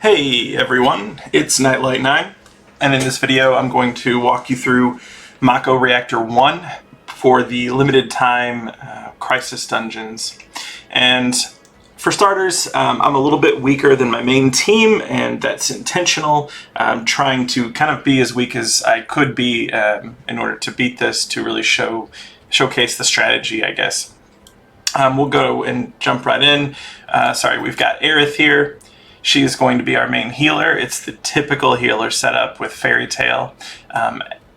Hey everyone, it's Nightlight9, and in this video I'm going to walk you through Mako Reactor 1 for the limited time Crisis dungeons. And for starters, I'm a little bit weaker than my main team, and that's intentional. I'm trying to kind of be as weak as I could be in order to beat this, to really showcase the strategy, I guess. We'll go and jump right in. We've got Aerith here. She is going to be our main healer. It's the typical healer setup with Fairy Tail.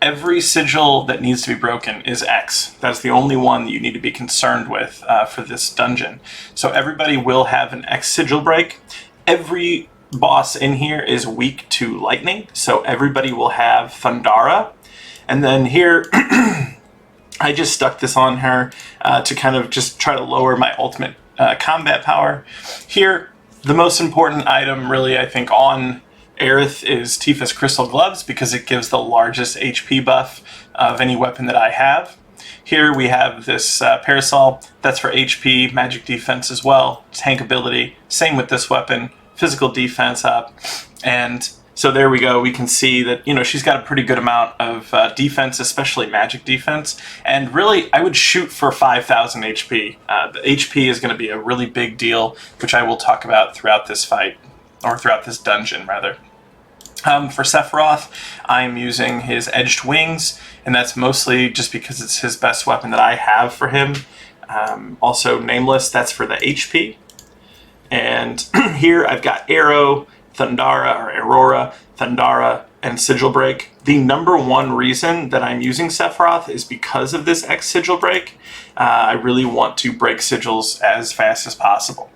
Every sigil that needs to be broken is X. That's the only one that you need to be concerned with for this dungeon. So everybody will have an X sigil break. Every boss in here is weak to lightning, so everybody will have Thundara. And then here, I just stuck this on her to kind of just try to lower my ultimate combat power. Here, the most important item, really, I think, on Aerith is Tifa's Crystal Gloves, because it gives the largest HP buff of any weapon that I have. Here we have this Parasol. That's for HP, magic defense as well, tank ability. Same with this weapon, physical defense up. And so there we go. We can see that, you know, she's got a pretty good amount of defense, especially magic defense. And really, I would shoot for 5,000 HP. The HP is going to be a really big deal, which I will talk about throughout this fight, or throughout this dungeon, rather. For Sephiroth, I'm using his Edged Wings, and that's mostly just because it's his best weapon that I have for him. Also, Nameless, that's for the HP. And here I've got Arrow, Thundara, or Aurora, Thundara, and Sigil Break. The number one reason that I'm using Sephiroth is because of this X Sigil Break. I really want to break sigils as fast as possible.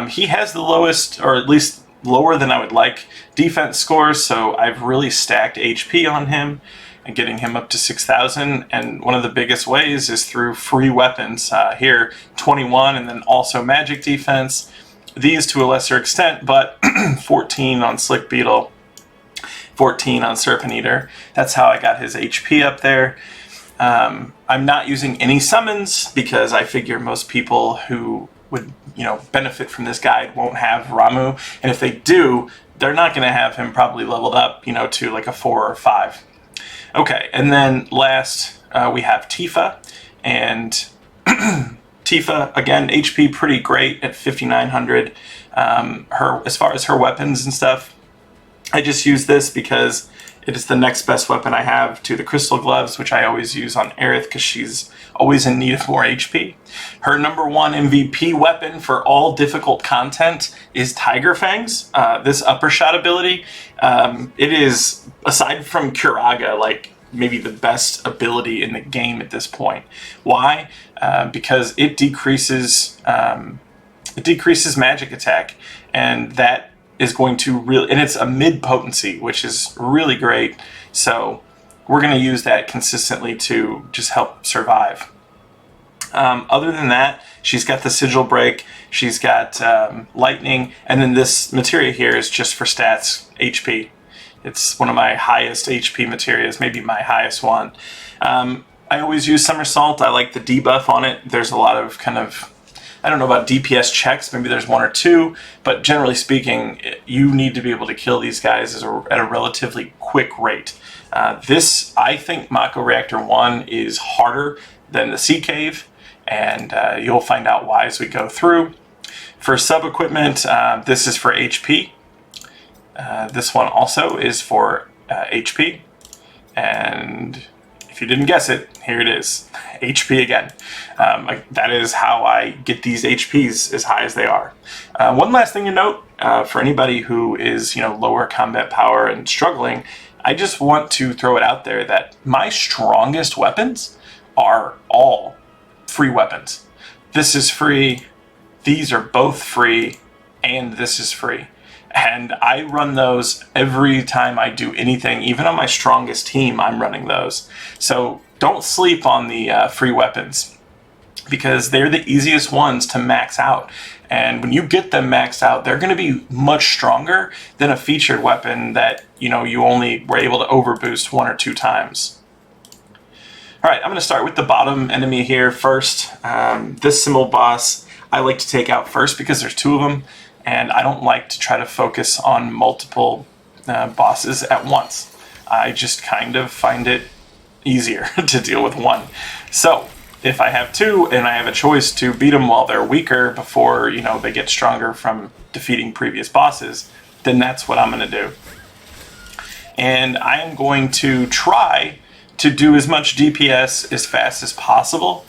He has the lowest, or at least lower than I would like, defense scores, so I've really stacked HP on him and getting him up to 6,000. And one of the biggest ways is through free weapons. Here, 21, and then also magic defense. These to a lesser extent, but 14 on Slick Beetle, 14 on Serpent Eater. That's how I got his HP up there. I'm not using any summons because I figure most people who would, benefit from this guide won't have Ramuh, and if they do, they're not going to have him probably leveled up, to like a 4 or 5. Okay, and then last we have Tifa, and Tifa, again, HP pretty great at 5,900. As far as her weapons and stuff, I just use this because it is the next best weapon I have to the Crystal Gloves, which I always use on Aerith because she's always in need of more HP. Her number one MVP weapon for all difficult content is Tiger Fangs. This upper shot ability, it is, aside from Curaga, like maybe the best ability in the game at this point. Why? Because it decreases magic attack, and that is going to really, and it's a mid potency, which is really great. So we're going to use that consistently to just help survive. Other than that, she's got the Sigil Break, she's got Lightning, and then this materia here is just for stats, HP. It's one of my highest HP materias, maybe my highest one. I always use Somersault. I like the debuff on it. There's a lot of kind of, I don't know about DPS checks, maybe there's 1 or 2, but generally speaking, you need to be able to kill these guys at a relatively quick rate. I think Mako Reactor 1 is harder than the Sea Cave, and you'll find out why as we go through. For sub-equipment, this is for HP. This one also is for HP, and if you didn't guess it, here it is, HP again. That is how I get these HPs as high as they are. One last thing to note, for anybody who is lower combat power and struggling, I just want to throw it out there that my strongest weapons are all free weapons. This is free, these are both free, and this is free. And I run those every time I do anything. Even on my strongest team, I'm running those. So don't sleep on the free weapons, because they're the easiest ones to max out. And when you get them maxed out, they're going to be much stronger than a featured weapon that you only were able to overboost 1 or 2 times. All right, I'm going to start with the bottom enemy here first. This symbol boss I like to take out first because there's 2 of them. and I don't like to try to focus on multiple bosses at once. I just kind of find it easier to deal with one. So if I have two and I have a choice to beat them while they're weaker before, you know, they get stronger from defeating previous bosses, then that's what I'm going to do. And I am going to try to do as much DPS as fast as possible,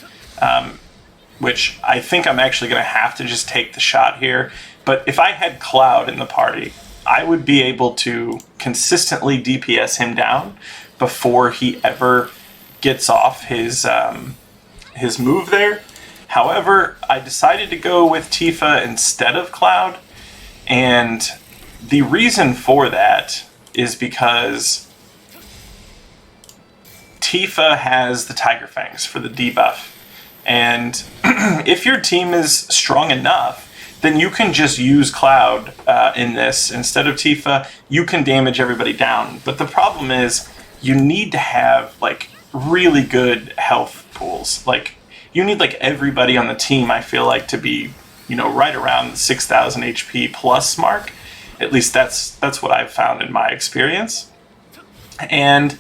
which I think I'm actually going to have to just take the shot here. But if I had Cloud in the party, I would be able to consistently DPS him down before he ever gets off his move there. However, I decided to go with Tifa instead of Cloud, and the reason for that is because Tifa has the Tiger Fangs for the debuff. And if your team is strong enough, then you can just use Cloud in this. Instead of Tifa, you can damage everybody down. But the problem is you need to have like really good health pools. Like you need like everybody on the team, I feel like, to be, you know, right around the 6,000 HP plus mark. At least that's what I've found in my experience. And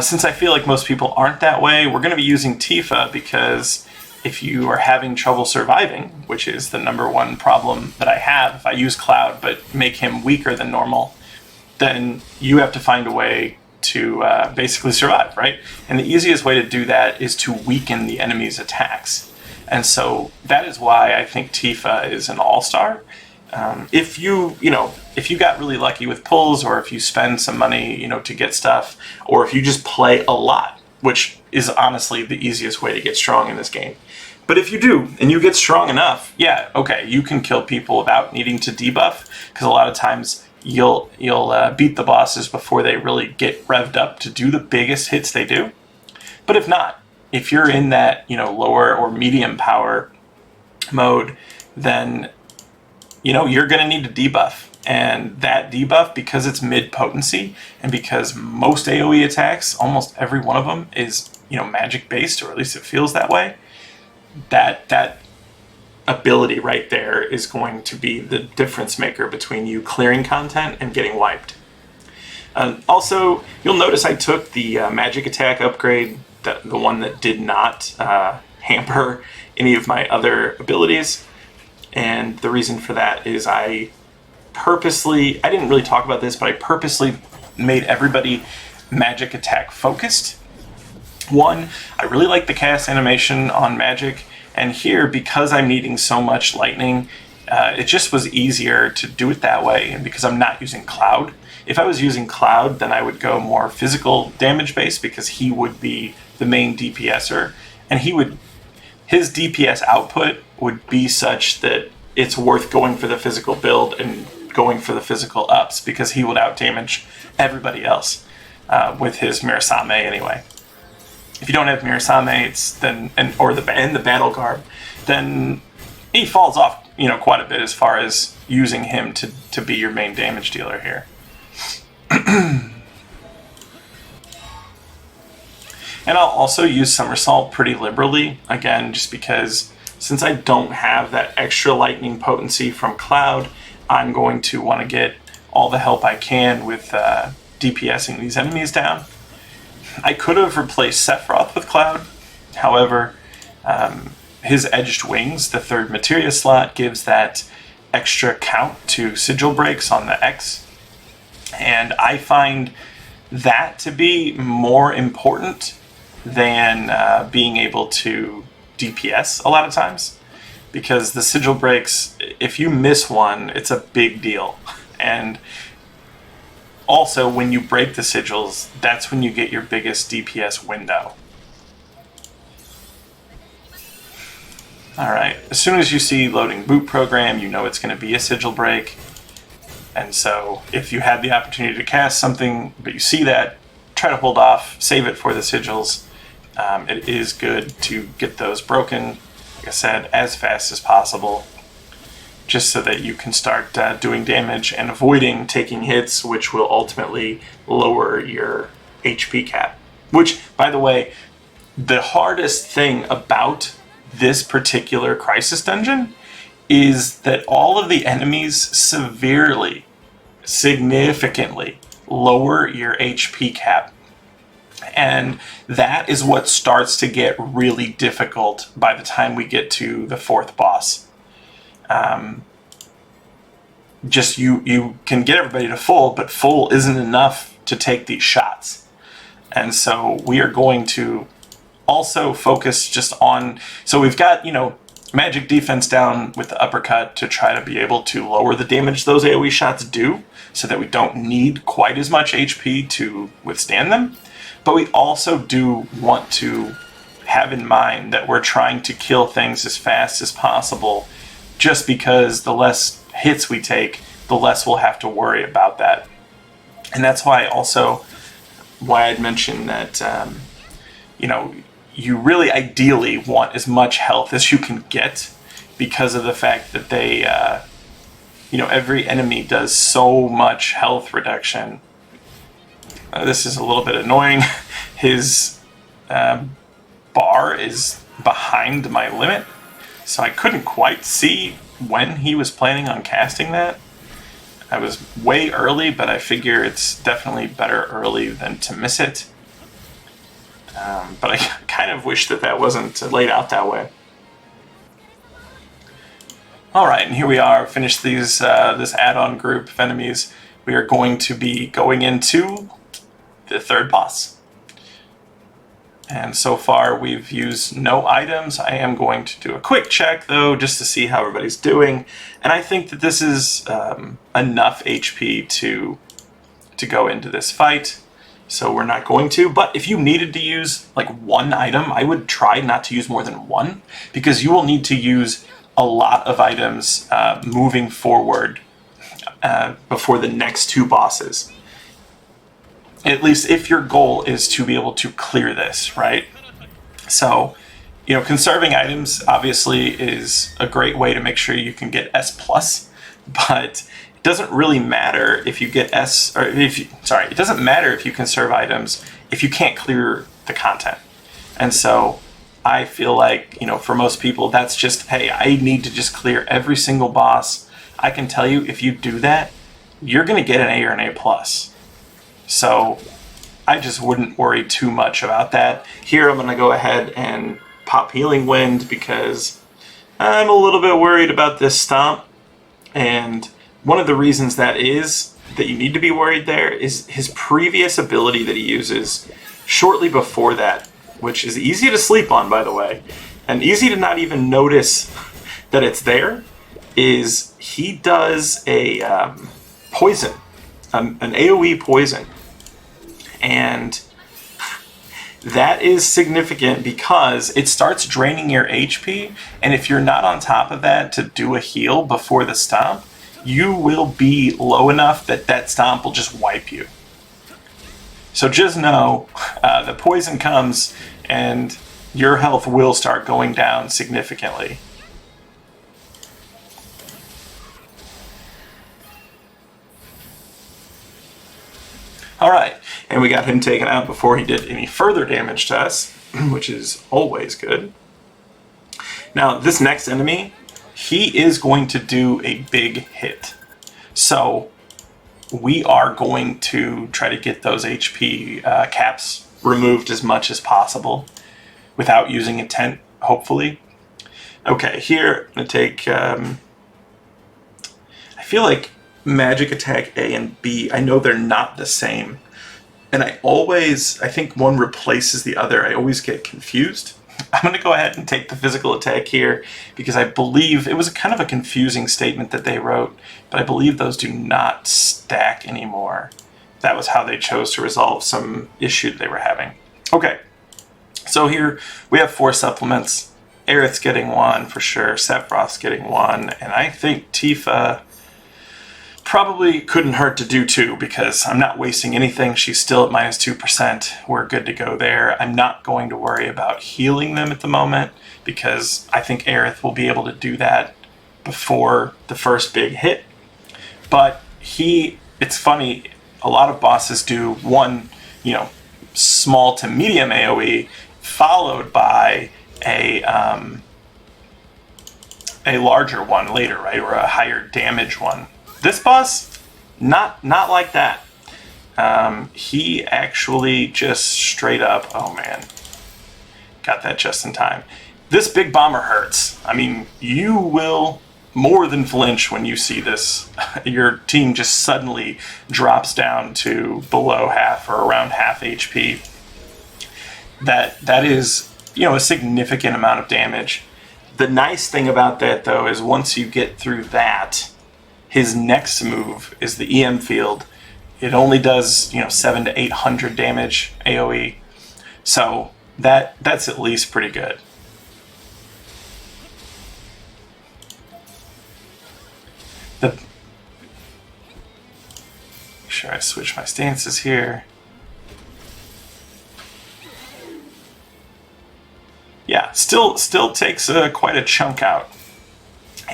since I feel like most people aren't that way, we're going to be using Tifa because if you are having trouble surviving, which is the number one problem that I have, if I use Cloud but make him weaker than normal, then you have to find a way to basically survive, right? And the easiest way to do that is to weaken the enemy's attacks. And so that is why I think Tifa is an all-star. If you got really lucky with pulls, or if you spend some money, you know, to get stuff, or if you just play a lot, which is honestly the easiest way to get strong in this game. But if you do, and you get strong enough, yeah, okay, you can kill people without needing to debuff, because a lot of times you'll beat the bosses before they really get revved up to do the biggest hits they do. But if not, if you're in that, you know, lower or medium power mode, then you know, you're going to need a debuff. And that debuff, because it's mid potency, and because most AoE attacks, almost every one of them is, you know, magic based, or at least it feels that way, that ability right there is going to be the difference maker between you clearing content and getting wiped. Also, you'll notice I took the magic attack upgrade, the one that did not hamper any of my other abilities. And the reason for that is I didn't really talk about this, but I purposely made everybody magic attack focused. One, I really like the cast animation on magic, and here, because I'm needing so much lightning, it just was easier to do it that way, and because I'm not using Cloud. If I was using Cloud, then I would go more physical damage based, because he would be the main DPSer, and his DPS output would be such that it's worth going for the physical build and going for the physical ups, because he would outdamage everybody else with his Mirasame anyway. If you don't have Mirasame, or the battle garb, then he falls off, you know, quite a bit as far as using him to be your main damage dealer here. And I'll also use Somersault pretty liberally, again, just because since I don't have that extra lightning potency from Cloud, I'm going to want to get all the help I can with DPSing these enemies down. I could have replaced Sephiroth with Cloud, however, his Edged Wings, the third materia slot, gives that extra count to sigil breaks on the X, and I find that to be more important than being able to DPS a lot of times, because the sigil breaks, if you miss one, it's a big deal. And also, when you break the sigils, that's when you get your biggest DPS window. Alright, as soon as you see loading boot program, you know it's going to be a sigil break. And so, if you had the opportunity to cast something, but you see that, try to hold off, save it for the sigils. It is good to get those broken, like I said, as fast as possible, just so that you can start doing damage and avoiding taking hits, which will ultimately lower your HP cap. Which, by the way, the hardest thing about this particular Crisis dungeon is that all of the enemies significantly lower your HP cap. And that is what starts to get really difficult by the time we get to the 4th boss. Just you can get everybody to full, but full isn't enough to take these shots. And so we are going to also focus just on, so we've got, magic defense down with the uppercut to try to be able to lower the damage those AoE shots do, so that we don't need quite as much HP to withstand them. But we also do want to have in mind that we're trying to kill things as fast as possible, just because the less hits we take, the less we'll have to worry about that. And that's why I'd mentioned that, you really ideally want as much health as you can get, because of the fact that they, every enemy does so much health reduction. This is a little bit annoying. His bar is behind my limit, so I couldn't quite see when he was planning on casting that. I was way early, but I figure it's definitely better early than to miss it. But I kind of wish that wasn't laid out that way. Alright, and here we are, finished this add-on group of enemies. We are going to be going into the 3rd boss. And so far we've used no items. I am going to do a quick check though, just to see how everybody's doing. And I think that this is enough HP to go into this fight. So we're not going to, but if you needed to use like 1 item, I would try not to use more than 1, because you will need to use a lot of items moving forward before the next 2 bosses. At least if your goal is to be able to clear this, right? So, conserving items obviously is a great way to make sure you can get S+, but it doesn't really matter if you get it doesn't matter if you conserve items if you can't clear the content. And so I feel like, for most people, that's just, hey, I need to just clear every single boss. I can tell you, if you do that, you're going to get an A or an A+. So I just wouldn't worry too much about that. Here I'm going to go ahead and pop Healing Wind, because I'm a little bit worried about this stomp. And one of the reasons that you need to be worried there is his previous ability that he uses shortly before that, which is easy to sleep on, by the way, and easy to not even notice that it's there, is he does a poison, an AoE poison. And that is significant because it starts draining your HP, and if you're not on top of that to do a heal before the stomp, you will be low enough that stomp will just wipe you. So just know, the poison comes and your health will start going down significantly. Alright, and we got him taken out before he did any further damage to us, which is always good. Now, this next enemy, he is going to do a big hit. So, we are going to try to get those HP caps removed as much as possible without using a tent, hopefully. Okay, here I'm going to take... I feel like magic attack A and B, I know they're not the same. And I think one replaces the other. I always get confused. I'm going to go ahead and take the physical attack here, because I believe it was kind of a confusing statement that they wrote, but I believe those do not stack anymore. That was how they chose to resolve some issue they were having. Okay, so here we have 4 supplements. Aerith's getting 1 for sure, Sephiroth's getting 1, and I think Tifa probably couldn't hurt to do 2, because I'm not wasting anything. She's still at minus 2%. We're good to go there. I'm not going to worry about healing them at the moment, because I think Aerith will be able to do that before the first big hit. But it's funny, a lot of bosses do one, small to medium AoE, followed by a a larger one later, right, or a higher damage one. This boss, not like that. He actually just straight up, oh man, got that just in time. This big bomber hurts. I mean, you will more than flinch when you see this. Your team just suddenly drops down to below half or around half HP. That is, you know, a significant amount of damage. The nice thing about that, though, is once you get through that, his next move is the EM field. It only does, you know, 700 to 800 damage AoE. So that's at least pretty good. Make sure I switch my stances here. Yeah, still takes quite a chunk out.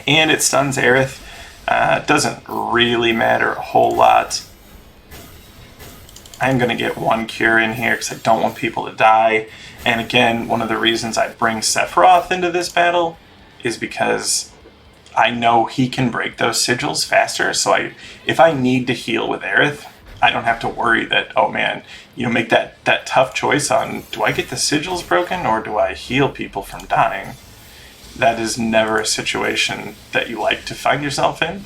And it stuns Aerith. Doesn't really matter a whole lot. I'm going to get one cure in here because I don't want people to die. And again, one of the reasons I bring Sephiroth into this battle is because I know he can break those sigils faster. So if I need to heal with Aerith, I don't have to worry that, oh man, you know, make that tough choice on, do I get the sigils broken or do I heal people from dying? That is never a situation that you like to find yourself in.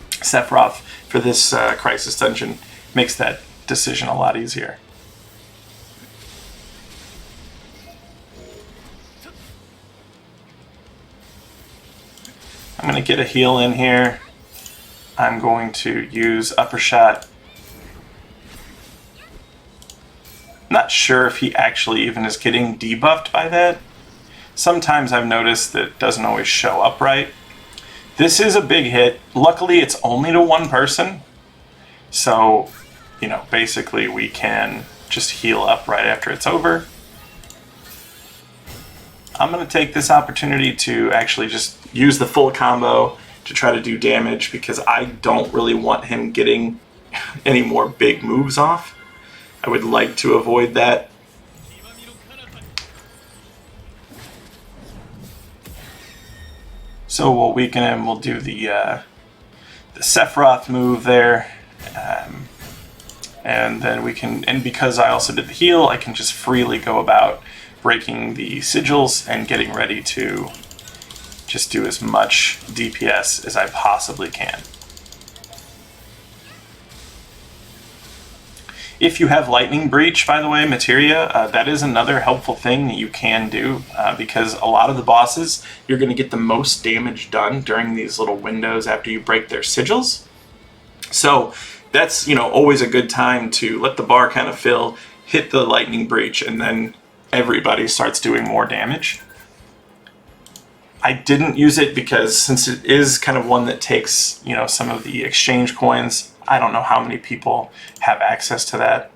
Sephiroth, for this Crisis dungeon, makes that decision a lot easier. I'm going to get a heal in here. I'm going to use Upper Shot. Not sure if he actually even is getting debuffed by that. Sometimes I've noticed that it doesn't always show up right. This is a big hit. Luckily, it's only to one person. So, you know, basically we can just heal up right after it's over. I'm going to take this opportunity to actually just use the full combo to try to do damage because I don't really want him getting any more big moves off. I would like to avoid that. So we'll weaken him. We'll do the Sephiroth move there. And then we can, and because I also did the heal, I can just freely go about breaking the sigils and getting ready to just do as much DPS as I possibly can. If you have Lightning Breach, by the way, materia, that is another helpful thing that you can do because a lot of the bosses, you're going to get the most damage done during these little windows after you break their sigils. So that's, you know, always a good time to let the bar kind of fill, hit the Lightning Breach, and then everybody starts doing more damage. I didn't use it because since it is kind of one that takes, you know, some of the exchange coins, I don't know how many people have access to that.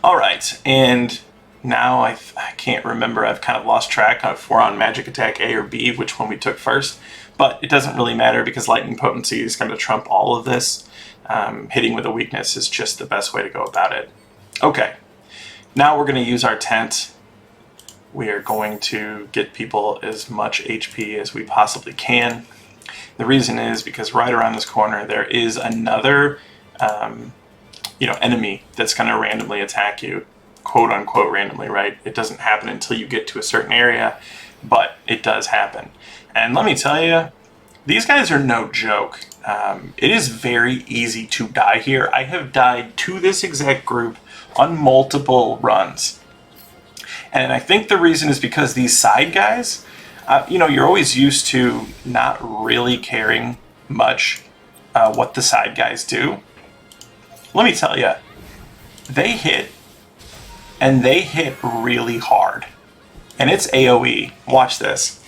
All right, and now I can't remember. I've kind of lost track if we're on Magic Attack A or B, which one we took first. But it doesn't really matter because Lightning Potency is going to trump all of this. Hitting with a weakness is just the best way to go about it. Okay, now we're going to use our tent. We are going to get people as much HP as we possibly can. The reason is because right around this corner there is another enemy that's going to randomly attack you, quote unquote randomly, right? It doesn't happen until you get to a certain area, but it does happen. And let me tell you, these guys are no joke. It is very easy to die here. I have died to this exact group on multiple runs. And I think the reason is because these side guys, you're always used to not really caring much what the side guys do. Let me tell you, they hit, and they hit really hard. And it's AoE. Watch this.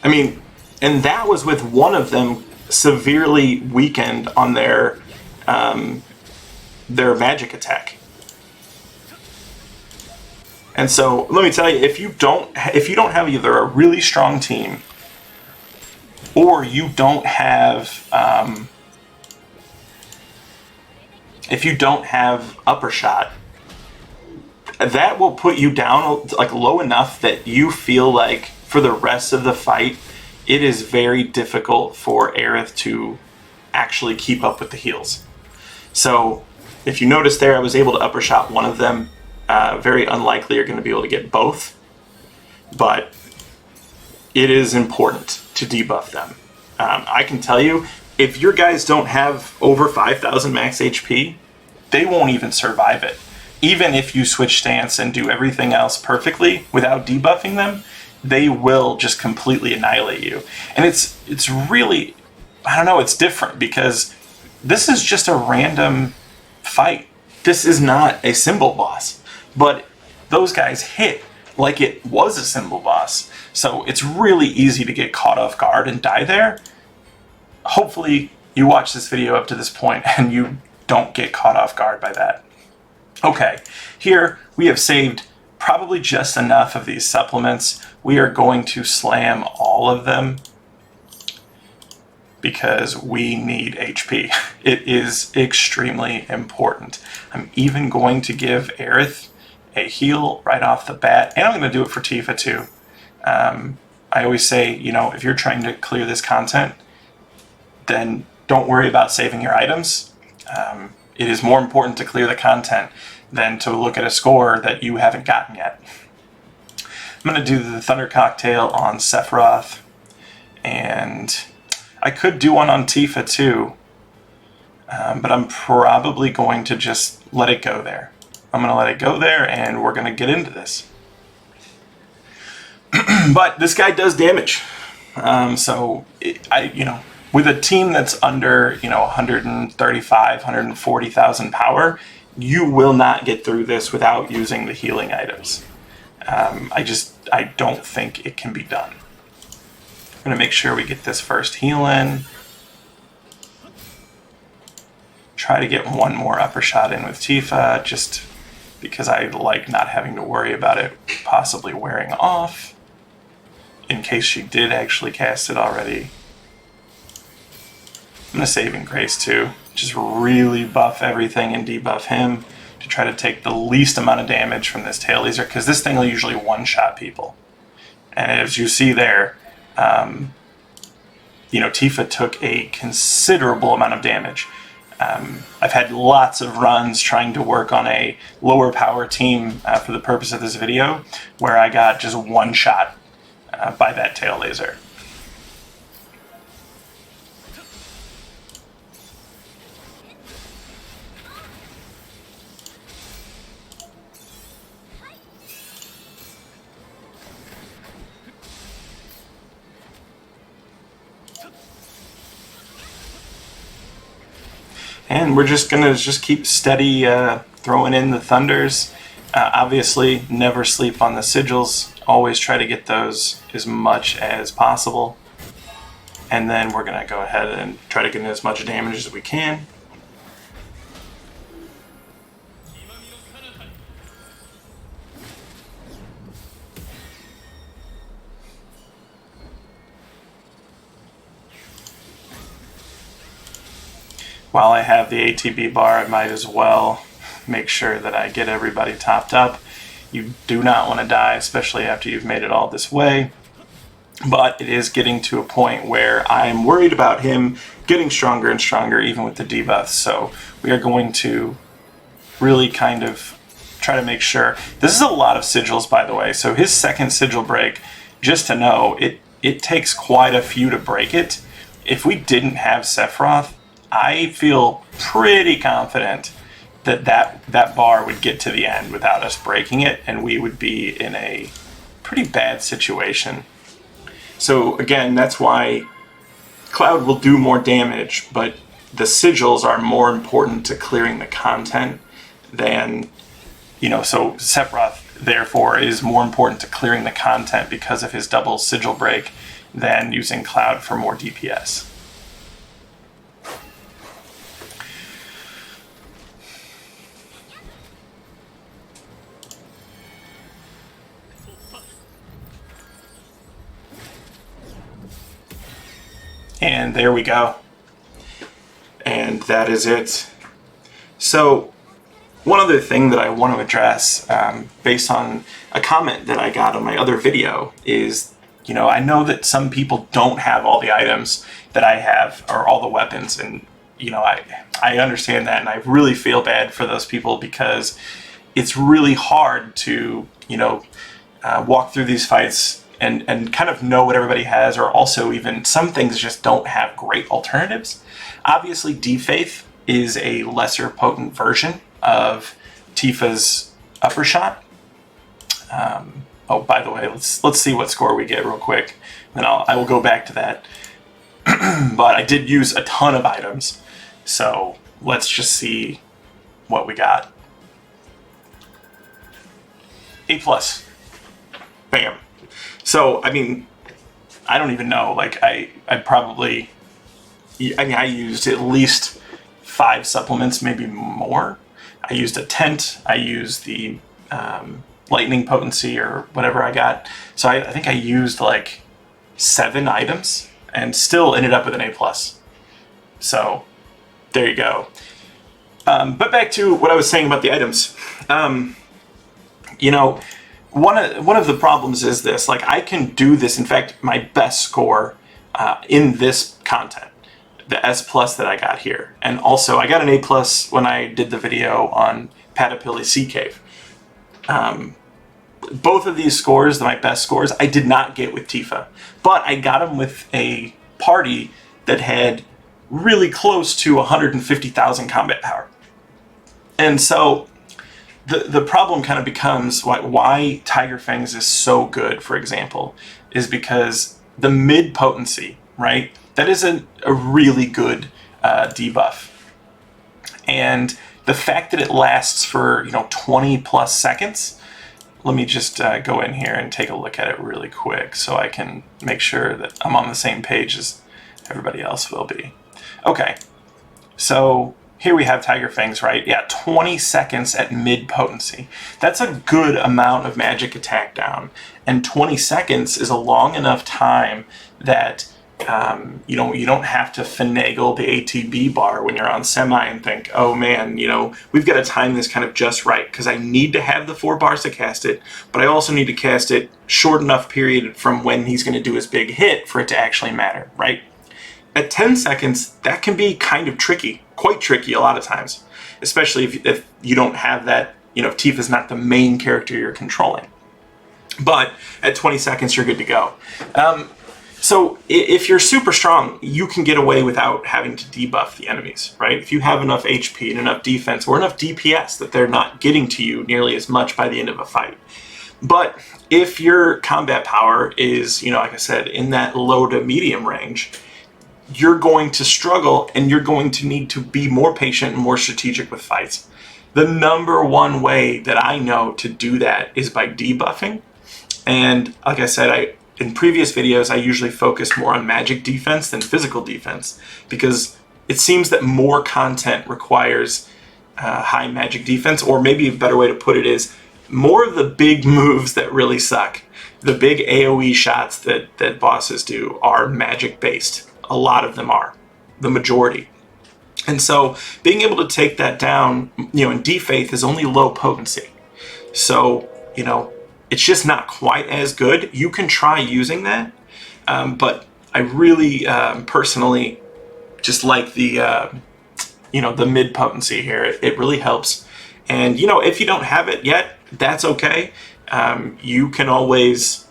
I mean, and that was with one of them severely weakened on their magic attack. And so let me tell you, if you don't have either a really strong team or you don't have upper shot, that will put you down like low enough that you feel like for the rest of the fight, it is very difficult for Aerith to actually keep up with the heals. So if you notice there, I was able to upper shot one of them. Very unlikely you're going to be able to get both, but it is important to debuff them. I can tell you, if your guys don't have over 5,000 max HP, they won't even survive it. Even if you switch stance and do everything else perfectly without debuffing them, they will just completely annihilate you. And it's really, I don't know, it's different because this is just a random fight. This is not a symbol boss, but those guys hit like it was a symbol boss. So it's really easy to get caught off guard and die there. Hopefully you watch this video up to this point and you don't get caught off guard by that. Okay, here we have saved probably just enough of these supplements. We are going to slam all of them because we need HP. It is extremely important. I'm even going to give Aerith a heal right off the bat, and I'm going to do it for Tifa too. I always say, you know, if you're trying to clear this content, then don't worry about saving your items. It is more important to clear the content than to look at a score that you haven't gotten yet. I'm going to do the Thunder Cocktail on Sephiroth, and I could do one on Tifa too, but I'm probably going to just let it go there. I'm going to let it go there, and we're going to get into this. But this guy does damage, so with a team that's under 135, 140,000 power, you will not get through this without using the healing items. I don't think it can be done. I'm going to make sure we get this first heal in. Try to get one more upper shot in with Tifa, just because I like not having to worry about it possibly wearing off, in case she did actually cast it already. I'm going to Saving Grace too. Just really buff everything and debuff him to try to take the least amount of damage from this tail laser, because this thing will usually one-shot people. And as you see there, Tifa took a considerable amount of damage. I've had lots of runs trying to work on a lower power team for the purpose of this video, where I got just one shot by that tail laser. And we're just gonna keep steady throwing in the thunders. Obviously, never sleep on the sigils. Always try to get those as much as possible. And then we're gonna go ahead and try to get in as much damage as we can. While I have the ATB bar, I might as well make sure that I get everybody topped up. You do not want to die, especially after you've made it all this way. But it is getting to a point where I'm worried about him getting stronger and stronger, even with the debuffs. So we are going to really kind of try to make sure. This is a lot of sigils, by the way. So his second sigil break, just to know, it takes quite a few to break it. If we didn't have Sephiroth, I feel pretty confident that bar would get to the end without us breaking it, and we would be in a pretty bad situation. So again, that's why Cloud will do more damage, but the sigils are more important to clearing the content than, so Sephiroth, therefore, is more important to clearing the content because of his double sigil break than using Cloud for more DPS. And there we go. And that is it. So one other thing that I want to address, based on a comment that I got on my other video, is, you know, I know that some people don't have all the items that I have, or all the weapons, and, you know, I understand that, and I really feel bad for those people, because it's really hard to, you know, walk through these fights and kind of know what everybody has, or also even some things just don't have great alternatives. Obviously, D-Faith is a lesser potent version of Tifa's upper shot. Oh, by the way, let's see what score we get real quick, then I will go back to that. But I did use a ton of items, so let's just see what we got. A+. Bam. So, I mean, I don't even know, like, I used at least 5 supplements, maybe more. I used a tent, I used the lightning potency or whatever I got. So I think I used like 7 items and still ended up with an A+. So there you go. But back to what I was saying about the items. You know, one of the problems is this, like, I can do this, in fact, my best score in this content, the S+ that I got here. And also, I got an A+ when I did the video on Patapili Sea Cave. Both of these scores, my best scores, I did not get with Tifa. But I got them with a party that had really close to 150,000 combat power. And so the problem kind of becomes why Tiger Fangs is so good, for example, is because the mid potency, right? That is a really good debuff. And the fact that it lasts for, you know, 20 plus seconds, let me just go in here and take a look at it really quick so I can make sure that I'm on the same page as everybody else will be. Okay, so here we have Tiger Fangs, right? Yeah, 20 seconds at mid potency. That's a good amount of magic attack down. And 20 seconds is a long enough time that you don't have to finagle the ATB bar when you're on semi and think, oh man, you know, we've got to time this kind of just right, because I need to have the 4 bars to cast it, but I also need to cast it short enough period from when he's going to do his big hit for it to actually matter, right? At 10 seconds, that can be kind of tricky, quite tricky a lot of times, especially if you don't have that, you know, if Tifa's not the main character you're controlling. But at 20 seconds, you're good to go. So if you're super strong, you can get away without having to debuff the enemies, right? If you have enough HP and enough defense or enough DPS that they're not getting to you nearly as much by the end of a fight. But if your combat power is, you know, like I said, in that low to medium range, you're going to struggle and you're going to need to be more patient and more strategic with fights. The number one way that I know to do that is by debuffing. And like I said, in previous videos, I usually focus more on magic defense than physical defense, because it seems that more content requires high magic defense, or maybe a better way to put it is more of the big moves that really suck. The big AoE shots that bosses do are magic based. A lot of them are, the majority. And so being able to take that down, you know, in D-Faith is only low potency. So, you know, it's just not quite as good. You can try using that, but I really personally just like the, you know, the mid potency here. It really helps. And, you know, if you don't have it yet, that's okay. You can always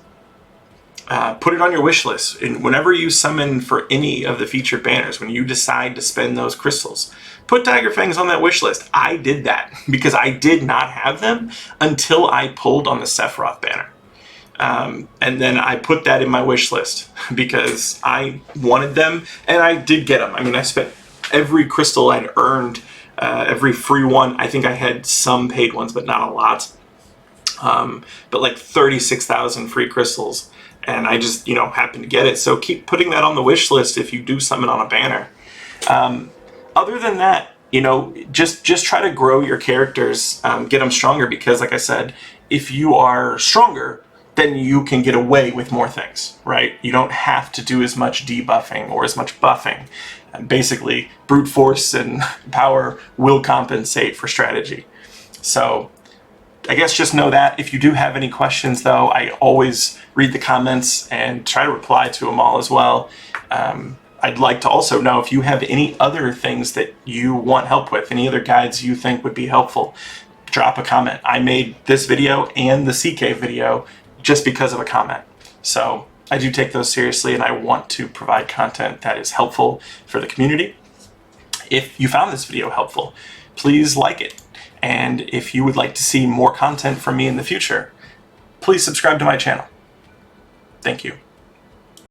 put it on your wish list. And whenever you summon for any of the featured banners, when you decide to spend those crystals, put Tiger Fangs on that wish list. I did that because I did not have them until I pulled on the Sephiroth banner. And then I put that in my wish list because I wanted them, and I did get them. I mean, I spent every crystal I'd earned, every free one. I think I had some paid ones, but not a lot. But like 36,000 free crystals. And I just, you know, happened to get it. So keep putting that on the wish list if you do summon on a banner. Other than that, you know, just try to grow your characters, get them stronger, because like I said, if you are stronger, then you can get away with more things, right? You don't have to do as much debuffing or as much buffing. Basically, brute force and power will compensate for strategy. So I guess just know that. If you do have any questions, though, I always read the comments and try to reply to them all as well. I'd like to also know if you have any other things that you want help with, any other guides you think would be helpful. Drop a comment. I made this video and the CK video just because of a comment. So I do take those seriously, and I want to provide content that is helpful for the community. If you found this video helpful, please like it. And if you would like to see more content from me in the future, please subscribe to my channel. Thank you.